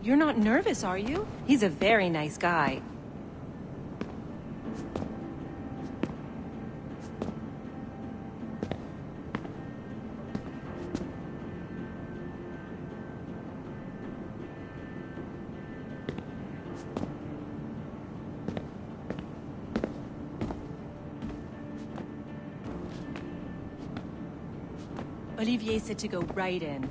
You're not nervous, are you? He's a very nice guy. Olivier said to go right in.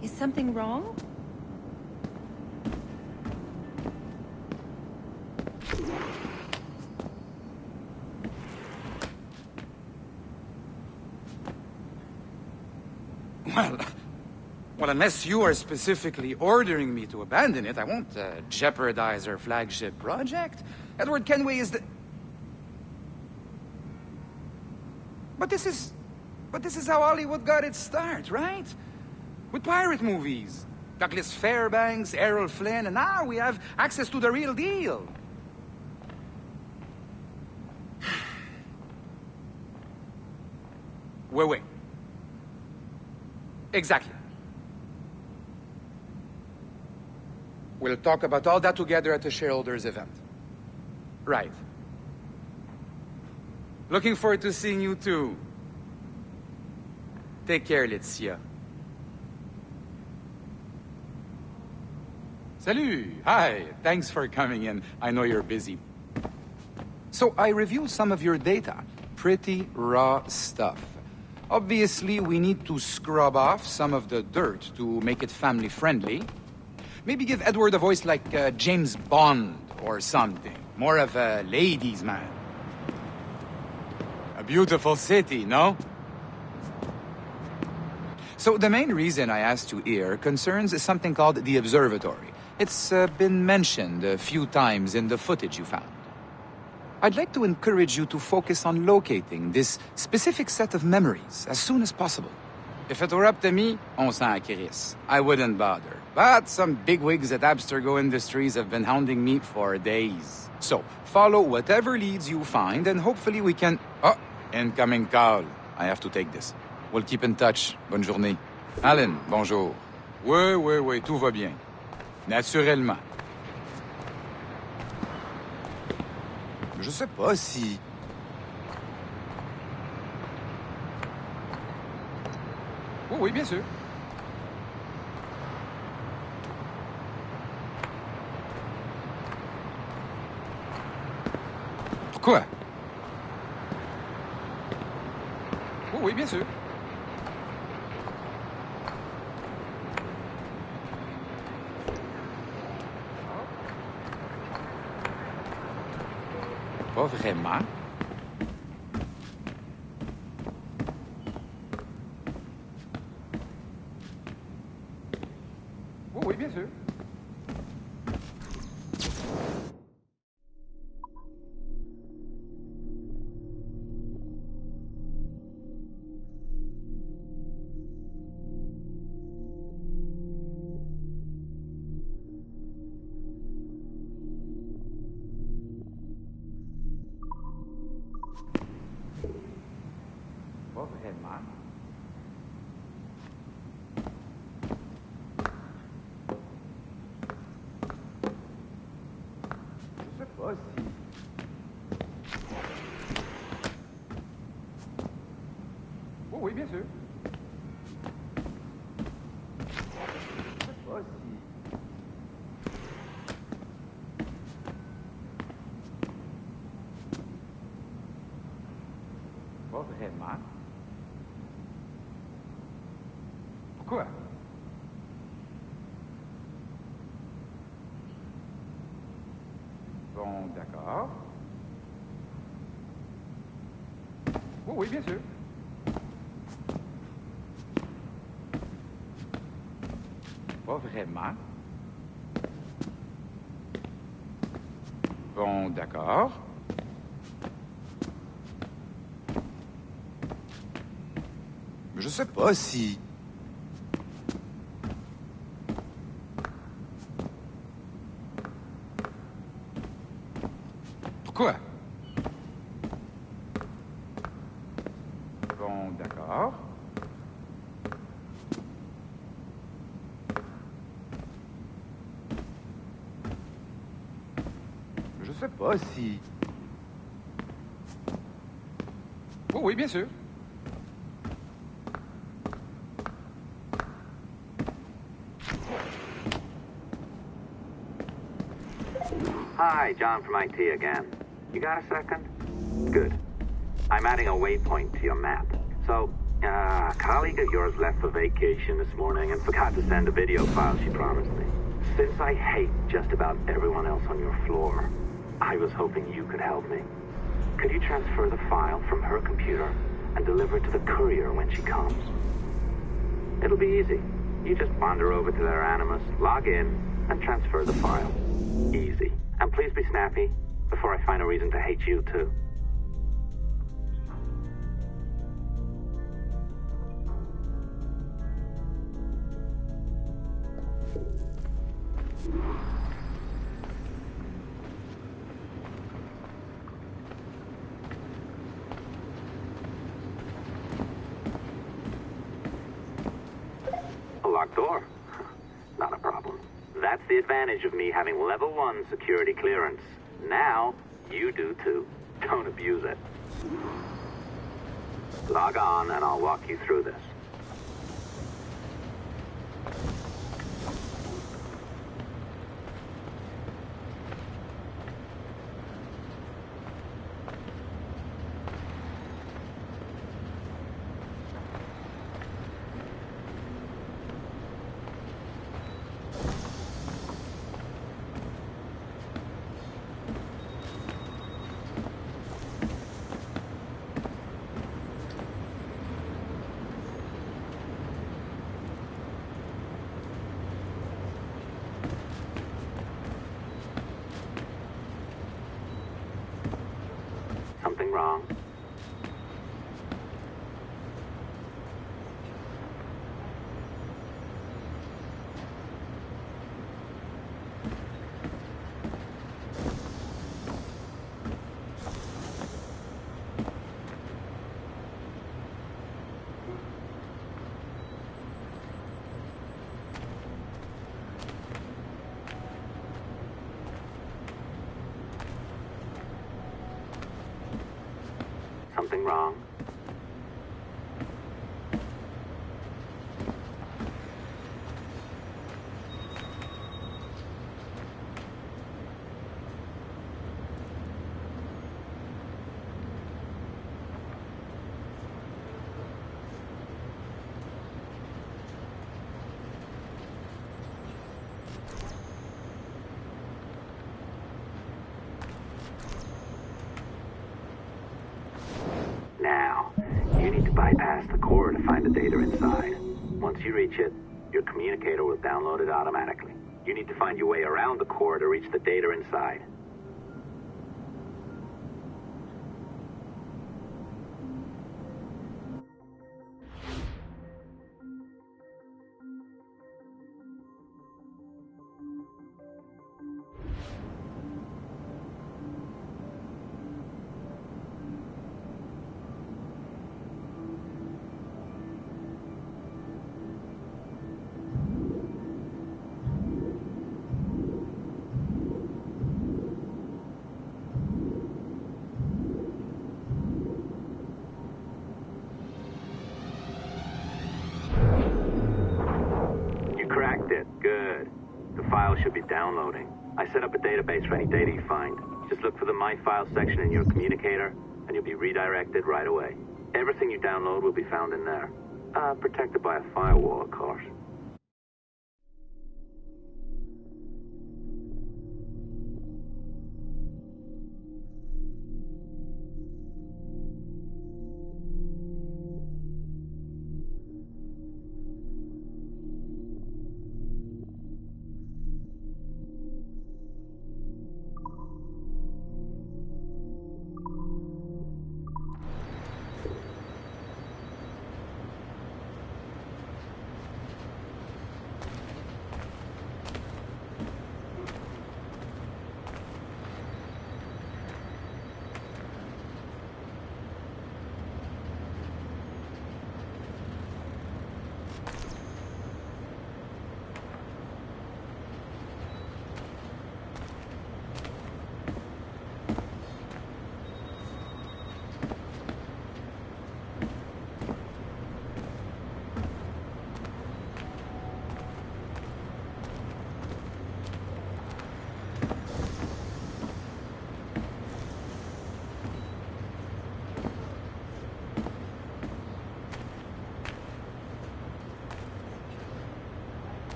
Is something wrong? Well, unless you are specifically ordering me to abandon it, I won't jeopardize our flagship project. Edward Kenway is the... But this is how Hollywood got its start, right? With pirate movies. Douglas Fairbanks, Errol Flynn, and now we have access to the real deal. Wait. Exactly. We'll talk about all that together at the shareholders event. Right. Looking forward to seeing you too. Take care, Laetitia. Salut! Hi! Thanks for coming in. I know you're busy. So I reviewed some of your data. Pretty raw stuff. Obviously, we need to scrub off some of the dirt to make it family-friendly. Maybe give Edward a voice like James Bond or something. More of a ladies' man. A beautiful city, no? So the main reason I asked you here concerns something called the Observatory. It's been mentioned a few times in the footage you found. I'd like to encourage you to focus on locating this specific set of memories as soon as possible. If it were up to me, on s'en crisse. I wouldn't bother. But some bigwigs at Abstergo Industries have been hounding me for days. So, follow whatever leads you find and hopefully we can... Oh, incoming call. I have to take this. We'll keep in touch. Bonne journée. Alan, bonjour. Oui, tout va bien. Naturellement. Je sais pas si... Oui, bien sûr. Pourquoi? Oui, bien sûr. Pas vraiment. Oui, bien sûr. Pas vraiment. Je sais pas si... Oui, bien sûr. Je sais pas si... Pas vraiment. Pourquoi? Bon, d'accord. Oui, bien sûr. Pas vraiment. Bon, d'accord. Je sais pas si... Quoi? Bon, d'accord. Je sais pas si... Oh oui, bien sûr. Hi, John from IT again. You got a second? Good. I'm adding a waypoint to your map. So, a colleague of yours left for vacation this morning and forgot to send a video file she promised me. Since I hate just about everyone else on your floor, I was hoping you could help me. Could you transfer the file from her computer and deliver it to the courier when she comes? It'll be easy. You just wander over to their Animus, log in, and transfer the file. Easy. And please be snappy before I find a reason to hate you too. A locked door? Not a problem. That's the advantage of me having level 1 security clearance. Now, you do too. Don't abuse it. Log on and I'll walk you through this. Something wrong? Something wrong? Now, you need to bypass the core to find the data inside. Once you reach it, your communicator will download it automatically. You need to find your way around the core to reach the data inside. Cracked it. Good. The file should be downloading. I set up a database for any data you find. Just look for the My Files section in your communicator, and you'll be redirected right away. Everything you download will be found in there. Protected by a firewall, of course.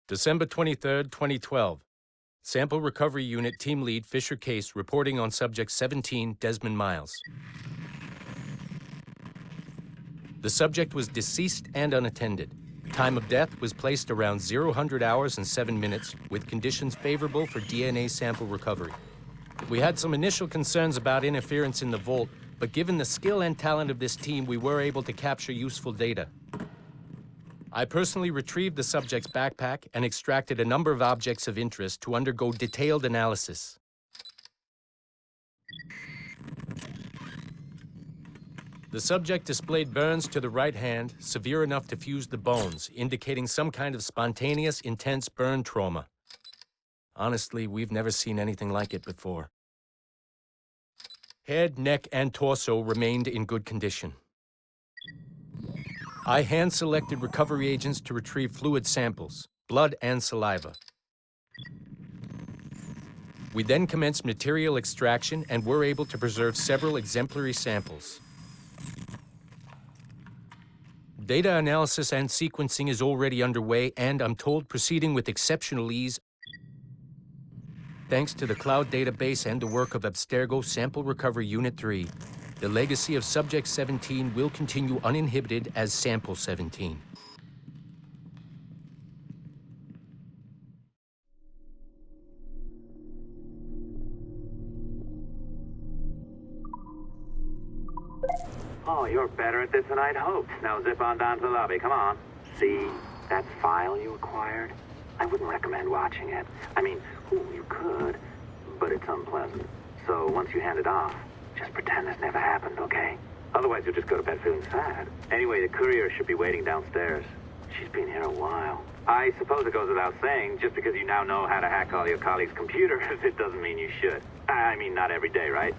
December 23rd, 2012. Sample Recovery Unit Team Lead Fisher Case reporting on Subject 17, Desmond Miles. The subject was deceased and unattended. Time of death was placed around 0000 hours and 7 minutes, with conditions favorable for DNA sample recovery. We had some initial concerns about interference in the vault, but given the skill and talent of this team, we were able to capture useful data. I personally retrieved the subject's backpack and extracted a number of objects of interest to undergo detailed analysis. The subject displayed burns to the right hand, severe enough to fuse the bones, indicating some kind of spontaneous, intense burn trauma. Honestly, we've never seen anything like it before. Head, neck, and torso remained in good condition. I hand-selected recovery agents to retrieve fluid samples, blood and saliva. We then commenced material extraction and were able to preserve several exemplary samples. Data analysis and sequencing is already underway, and I'm told proceeding with exceptional ease. Thanks to the cloud database and the work of Abstergo Sample Recovery Unit 3, the legacy of Subject 17 will continue uninhibited as Sample 17. Oh, you're better at this than I'd hoped. Now zip on down to the lobby. Come on. See that file you acquired? I wouldn't recommend watching it. I mean, you could, but it's unpleasant. So once you hand it off, just pretend this never happened, okay? Otherwise, you'll just go to bed feeling sad. Anyway, the courier should be waiting downstairs. She's been here a while. I suppose it goes without saying, just because you now know how to hack all your colleagues' computers, it doesn't mean you should. I mean, not every day, right?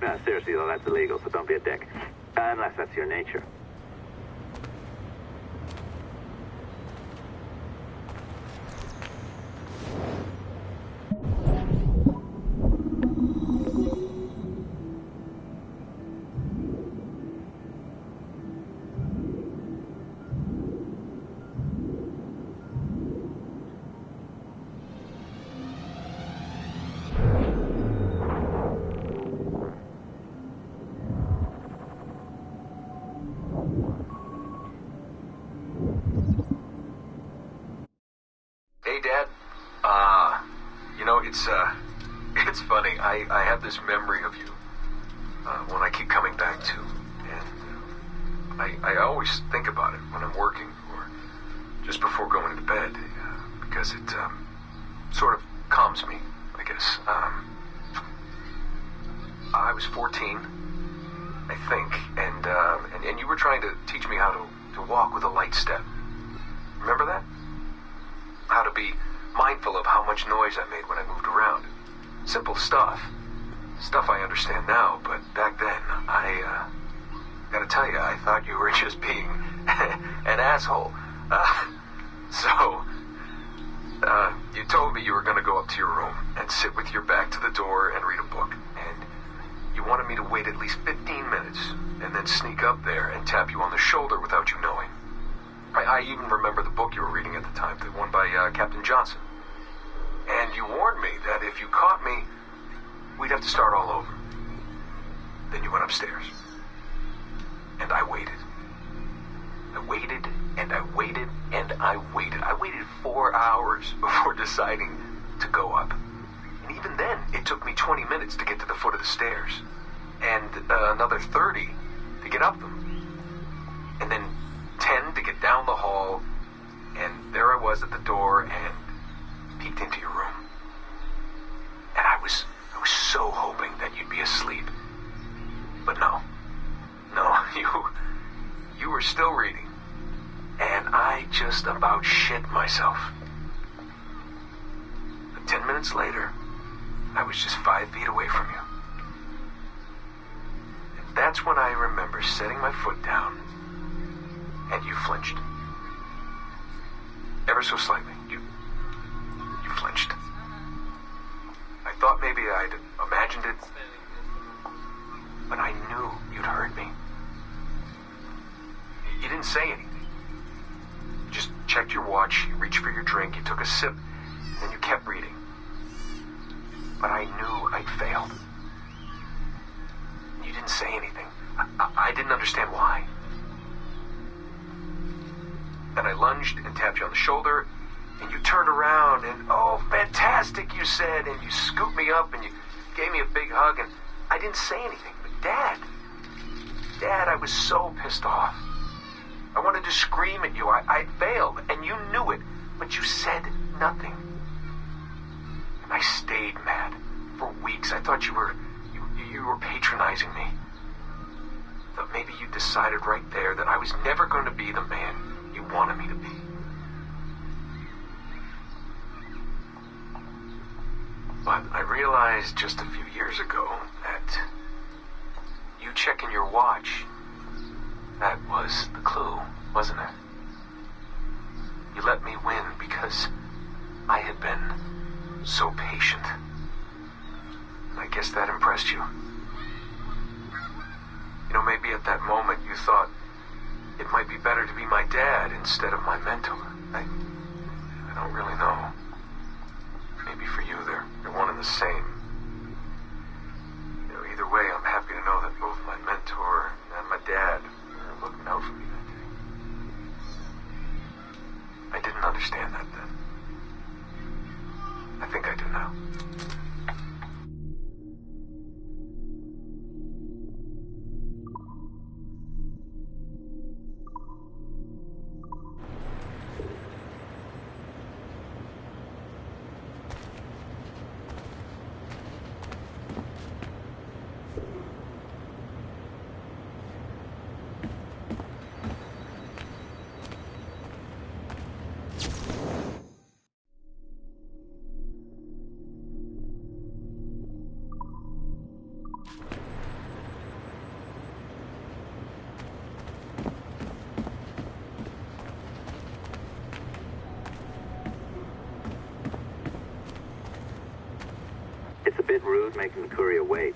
No, seriously, though, that's illegal, so don't be a dick. Unless that's your nature. Hey, Dad. It's funny. I have this memory of you, one I keep coming back to. And I always think about it when I'm working or just before going to bed, because it sort of calms me, I guess. I was 14, I think, and you were trying to teach me how to walk with a light step. Remember that? How to be mindful of how much noise I made when I moved around. Simple stuff. Stuff I understand now, but back then, I gotta tell you, I thought you were just being an asshole. You told me you were gonna go up to your room and sit with your back to the door and read a book. And you wanted me to wait at least 15 minutes and then sneak up there and tap you on the shoulder without you knowing. I even remember the book you were reading at the time, the one by Captain Johnson. And you warned me that if you caught me, we'd have to start all over. Then you went upstairs. And I waited. I waited, and I waited, and I waited. I waited 4 hours before deciding to go up. And even then, it took me 20 minutes to get to the foot of the stairs. And another 30 to get up them. And then 10 to get down the hall, and there I was at the door and peeked into your room. And I was so hoping that you'd be asleep. But no, you were still reading, and I just about shit myself. But 10 minutes later, I was just 5 feet away from you. And that's when I remember setting my foot down. And you flinched. Ever so slightly. You flinched. I thought maybe I'd imagined it, but I knew you'd heard me. You didn't say anything. You just checked your watch, you reached for your drink, you took a sip, and then you kept reading. But I knew I'd failed. You didn't say anything. I didn't understand why. Then I lunged and tapped you on the shoulder, and you turned around, and oh, fantastic, you said, and you scooped me up, and you gave me a big hug, and I didn't say anything. But Dad, I was so pissed off. I wanted to scream at you. I failed, and you knew it, but you said nothing. And I stayed mad for weeks. I thought you were patronizing me. Thought maybe you decided right there that I was never going to be the man you wanted me to be. But I realized just a few years ago that you checking your watch, that was the clue, wasn't it? You let me win because I had been so patient. And I guess that impressed you. You know, maybe at that moment you thought it might be better to be my dad instead of my mentor. I don't really know. Maybe for you they're one and the same. You know, either way, I'm happy to know that both my mentor and my dad are looking out for me that day. I didn't understand that then. I think I do now. It's a bit rude making the courier wait.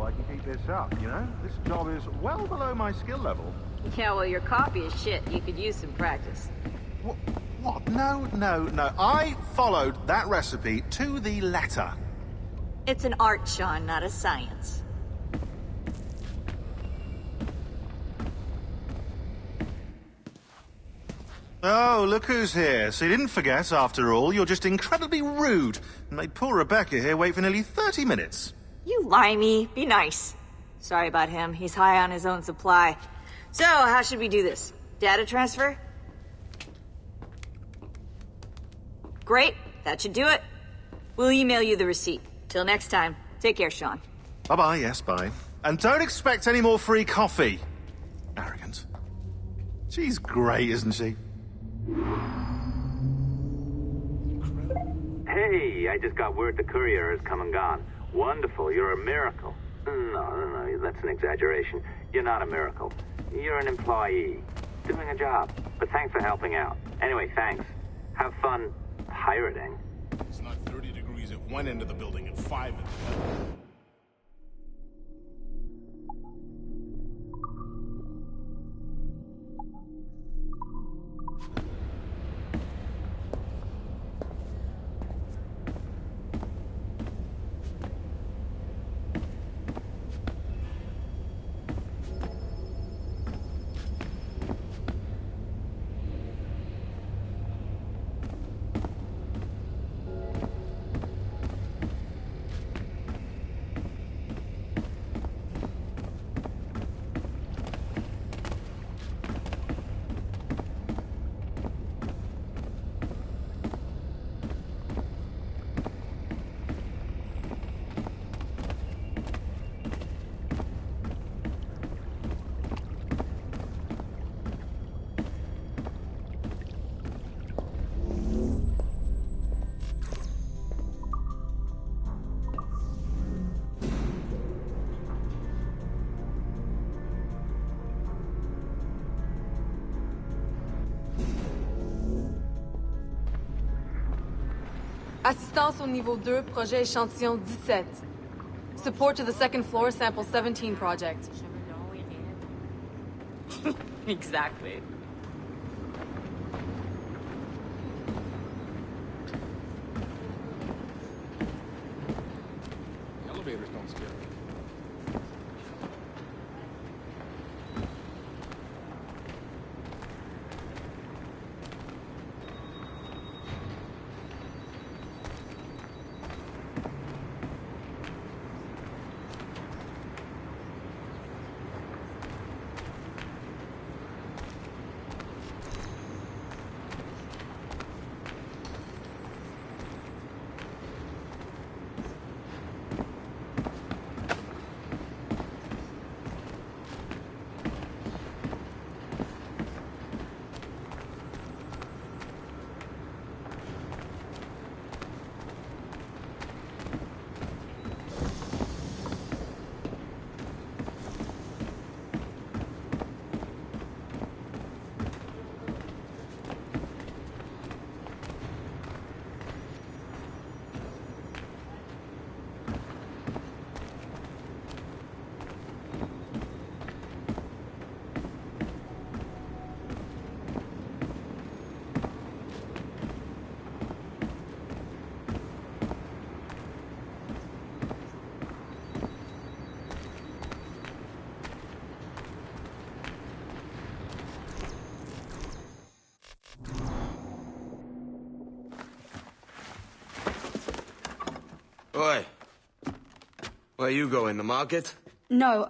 I can keep this up, you know? This job is well below my skill level. Yeah, well, your copy is shit. You could use some practice. What? No. I followed that recipe to the letter. It's an art, Sean, not a science. Oh, look who's here. So you didn't forget, after all, you're just incredibly rude and made poor Rebecca here wait for nearly 30 minutes. You limey. Be nice. Sorry about him. He's high on his own supply. So, how should we do this? Data transfer? Great. That should do it. We'll email you the receipt. Till next time. Take care, Sean. Bye-bye, yes, bye. And don't expect any more free coffee. Arrogant. She's great, isn't she? Hey, I just got word the courier has come and gone. Wonderful, you're a miracle. No, that's an exaggeration. You're not a miracle. You're an employee, doing a job. But thanks for helping out. Anyway, thanks. Have fun pirating. It's not 30 degrees at one end of the building and 5 at the other. Assistance au niveau 2, projet échantillon 17. Support to the second floor, sample 17 project. Exactly. Elevators don't scare me. Oi. Where you going, the market? No,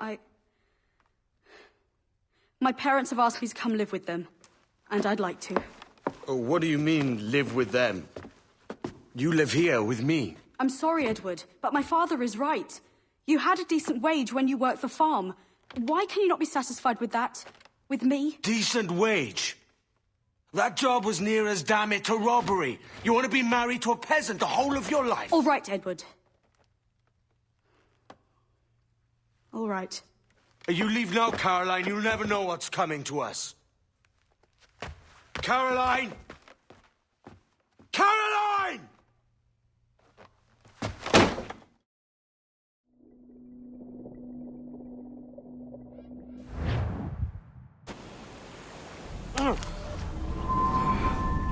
My parents have asked me to come live with them, and I'd like to. Oh, what do you mean, live with them? You live here with me. I'm sorry, Edward, but my father is right. You had a decent wage when you worked the farm. Why can you not be satisfied with that? With me? Decent wage? That job was near as, damn it, to robbery. You want to be married to a peasant the whole of your life? All right, Edward. All right. You leave now, Caroline. You'll never know what's coming to us. Caroline! Caroline!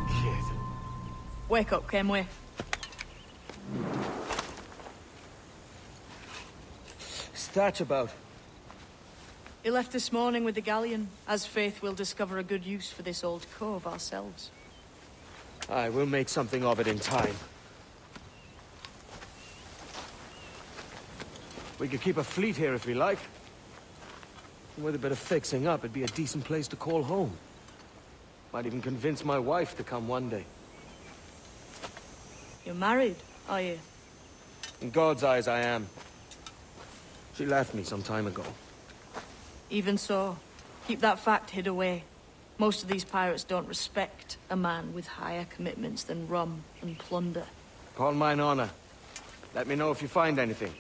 Kid. Wake up, Kenway. What's that about? He left this morning with the galleon. As faith, we'll discover a good use for this old cove ourselves. Aye, we'll make something of it in time. We could keep a fleet here if we like. With a bit of fixing up, it'd be a decent place to call home. Might even convince my wife to come one day. You're married, are you? In God's eyes, I am. She left me some time ago. Even so, keep that fact hid away. Most of these pirates don't respect a man with higher commitments than rum and plunder. Upon mine honor. Let me know if you find anything.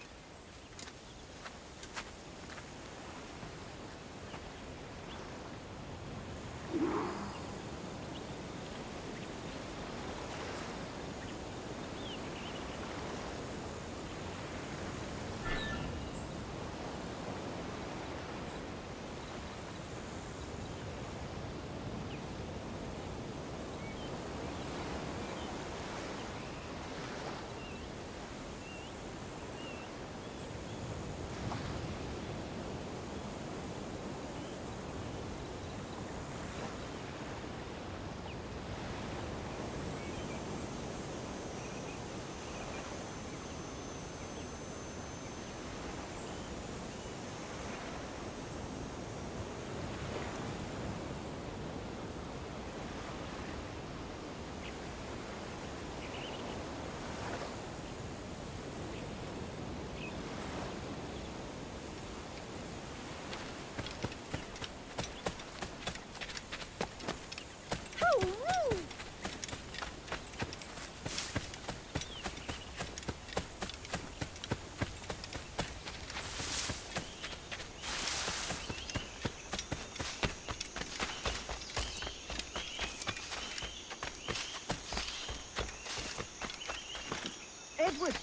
Edward,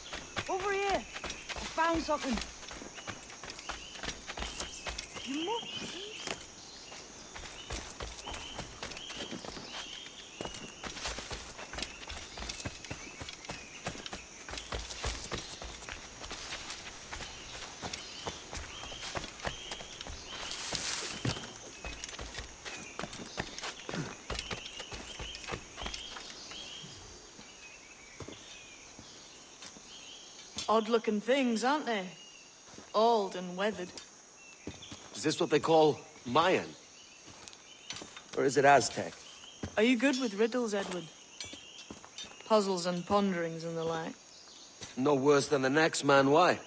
over here. I found something. You must see. Odd-looking things, aren't they? Old and weathered. Is this what they call Mayan? Or is it Aztec? Are you good with riddles, Edward? Puzzles and ponderings and the like? No worse than the next man, why?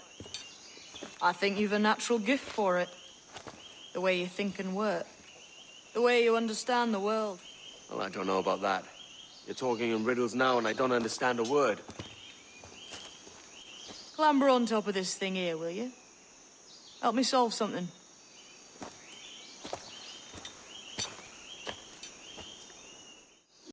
I think you've a natural gift for it. The way you think and work. The way you understand the world. Well, I don't know about that. You're talking in riddles now and I don't understand a word. Clamber on top of this thing here, will you? Help me solve something.